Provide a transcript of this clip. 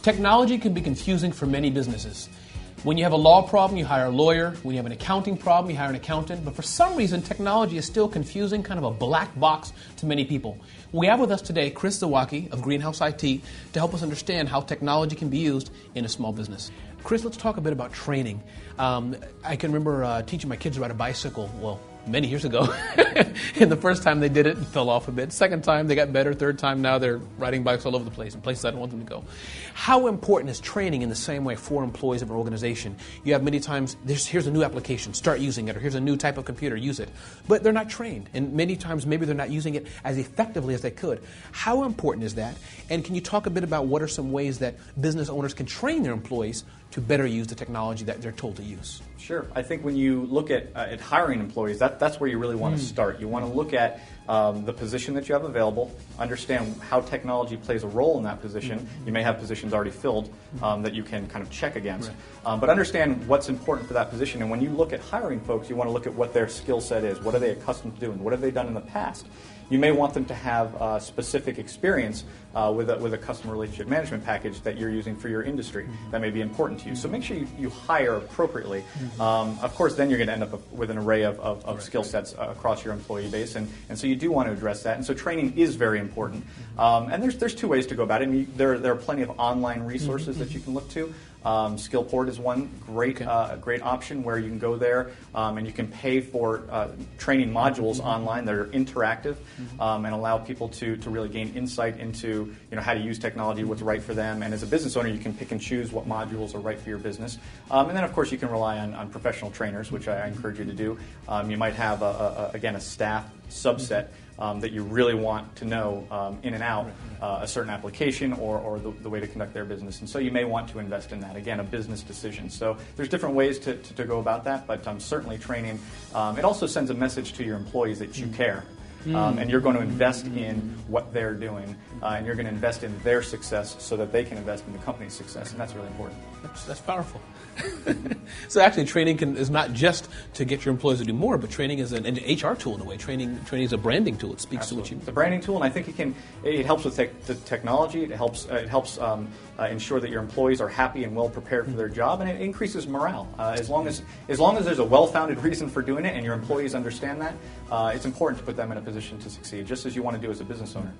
Technology can be confusing for many businesses. When you have a law problem, you hire a lawyer. When you have an accounting problem, you hire an accountant. But for some reason, technology is still confusing, kind of a black box to many people. We have with us today Chris Zawacki of Greenhouse IT to help us understand how technology can be used in a small business. Chris, let's talk a bit about training. I can remember teaching my kids to ride a bicycle, well, many years ago. And the first time they did it, it fell off a bit. Second time, they got better. Third time, now they're riding bikes all over the place, in places I don't want them to go. How important is training in the same way for employees of an organization? You have many times, here's a new application, start using it, or here's a new type of computer, use it. But they're not trained, and many times maybe they're not using it as effectively as they could. How important is that? And can you talk a bit about what are some ways that business owners can train their employees to better use the technology that they're told to use? Sure. I think when you look at hiring employees, that's where you really want to start. You want to look at the position that you have available, understand how technology plays a role in that position. You may have positions already filled that you can kind of check against. Right. But understand what's important for that position. And when you look at hiring folks, you want to look at what their skill set is. What are they accustomed to doing? What have they done in the past? You may want them to have specific experience with a customer relationship management package that you're using for your industry. That may be important to you. So make sure you hire appropriately. Of course, then you're going to end up with an array of skill sets across your employee base, and so you do want to address that. And so training is very important. And there's two ways to go about it. I mean, there are plenty of online resources that you can look to. Skillport is one great option where you can go there and you can pay for training modules online that are interactive and allow people to really gain insight into how to use technology, what's right for them. And as a business owner, you can pick and choose what modules are right for your business. And then, of course, you can rely on professional trainers, which I encourage you to do. You might have, again, a staff subset that you really want to know in and out a certain application or the way to conduct their business. And so you may want to invest in that. Again, a business decision. So there's different ways to go about that, but certainly training. It also sends a message to your employees that you care. And you're going to invest in what they're doing, and you're going to invest in their success so that they can invest in the company's success, and that's really important. That's powerful. So actually, training is not just to get your employees to do more, but training is an HR tool in a way. Training is a branding tool. It speaks Absolutely. to what you. It's a branding tool, and I think it helps with the technology. It helps ensure that your employees are happy and well prepared for their job, and it increases morale. As long as there's a well-founded reason for doing it, and your employees understand that, it's important to put them in a position to succeed, just as you want to do as a business owner.